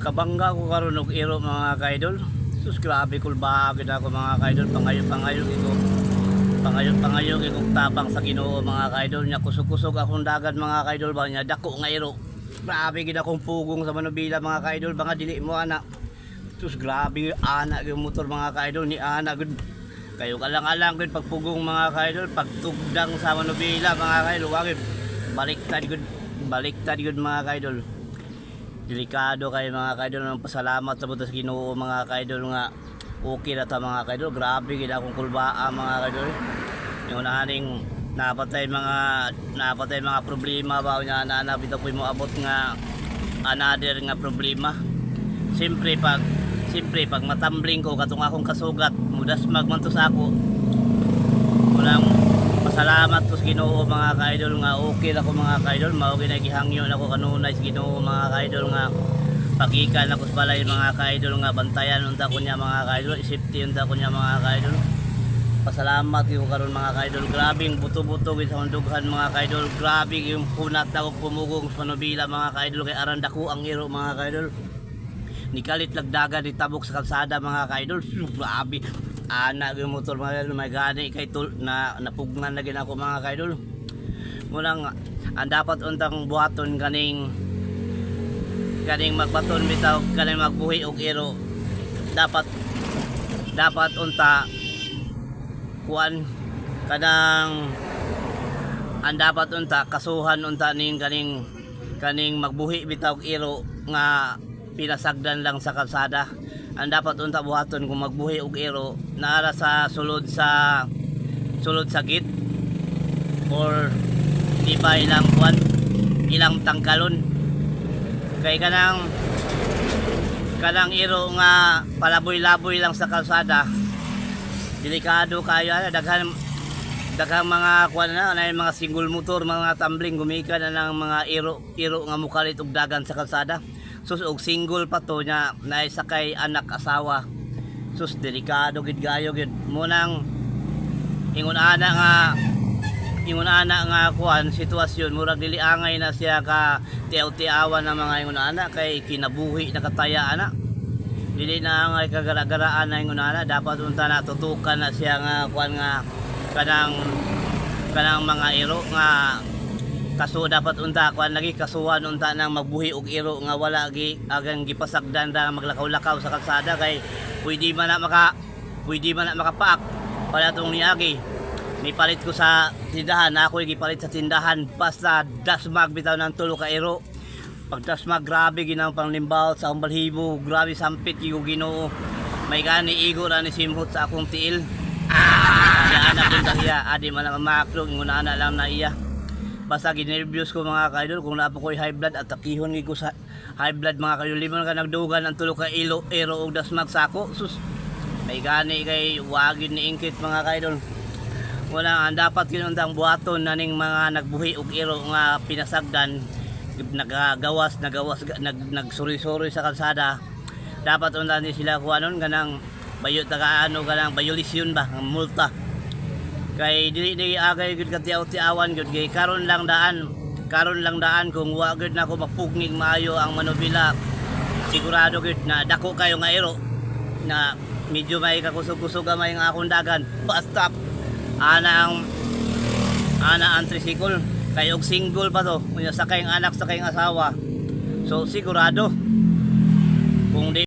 Nakabangga ko karon og iro mga kaidol. Sus grabe kulba gid ako mga kaidol, pangayo iko. Pangayo iko tabang sa Ginoo mga kaidol, nya kusog-kusog akong dagat mga kaidol ba nya dako nga iro. Grabe gid akong pugong sa manubila mga kaidol, banga dili mo ana. Sus grabe ana gyud motor mga kaidol ni ana gud. Kayo kalang-alang gud pagpugong mga kaidol, pagtugdang sa manubila mga kaidol, wagid baliktad gud mga kaidol. Delikado kay mga kaidol, ng pasalamat sa butas Ginoo mga kaidol nga okay na ta mga kaidol. Grabe gid akong kulbaa mga kaidol. Yung naning napatay mga problema ba nya na bitaw koy mo abot nga another nga problema. Siyempre pag matambling ko katong akong kasugat, mudas magmanto sa ako. Walang pasalamat ko sa Ginoo mga kaidol nga okay na ko mga kaidol, mao ginagihangyo na ko kanunay sa Ginoo mga kaidol nga pagikan ako sa balay mga kaidol nga bantayan unta ko niya mga kaidol, safety unta ko niya mga kaidol. Pasalamat ko karon mga kaidol, grabing buto-buto gid sa dughan mga kaidol, grabe yung punat ako pumugong sa manubila mga kaidol kay aran dako ang iro mga kaidol. Nikalit lagdagan ni tabok sa kalsada mga kaidol, grabe ana yung motor mga kaidol, may gani kay na napugnan na gid ako mga kaidol. Mulang ang dapat untang buhaton kaning magbaton bitaw kaning magbuhi og iro, dapat unta kuan kanang ang dapat unta kasuhan unta ning kaning magbuhi bitaw og iro nga pinasagdan lang sa kalsada. Ang dapat unta buhaton kung magbuhi og iro naara sa sulod sa git or di ba ilang tangkalon kay kanang iro nga palaboy-laboy lang sa kalsada, delikado kayo ana. Daghang mga kuan na mga single motor, mga tumbling gumikan na ng mga iro nga mukalit og dagan sa kalsada. Sus og single pa to nya naisakay anak asawa, sus delikado gid gayo gid mo nang ingon ana nga kuan sitwasyon murag dili angay na siya ka tiaw-tiawan ng mga ingon ana kay kinabuhi nakataya ana, dili na angay kagara-garaan na ingon ana. Dapat unta na tutukan na siya nga kuan nga kanang mga iro nga kaso dapat unta kuan lagi kasuhan unta nang magbuhi og iro nga wala gi agang gipasagdan da maglakaw-lakaw sa kalsada kay pwede man na makapaak pala tong niagi. May palit ko sa tindahan, ako gipalit sa tindahan basta dasmag bitaw ng tulo ka iro. Pag dasmag grabe ginang panglimbawt sa akong balhibo, grabe sampit yung Ginoo. May gani igo na ni simhot sa akong tiil. Anak din tahiya, adi man na mamaklo, nguna na lang na iya. Basta ginervyos ko mga kaidol kung napo ko'y high blood at takihon ko sa high blood mga kaidol. Limon ka nagdugan ang tulo ka iro og dasmag sa ako. Sus, may gani kay wagin ni ingkit mga kaidol. Wala ang dapat kinundang buhaton na ning mga nagbuhi og iro nga pinasagdan, nagsuri-suri sa kalsada. Dapat undan ni sila kuanon kanang kanang violation ba ang multa. Kay dili agay gud katiaw-tiawan gud kay karon lang daan kung wa gud nako mapugnig maayo ang manubila. Sigurado gud na dako kayo nga iro na medyo may kakusog-kusog gamay nga akong dagan. Basta ana ang tricycle kay og single pa to, unya sakay ang anak sakay ang asawa, so sigurado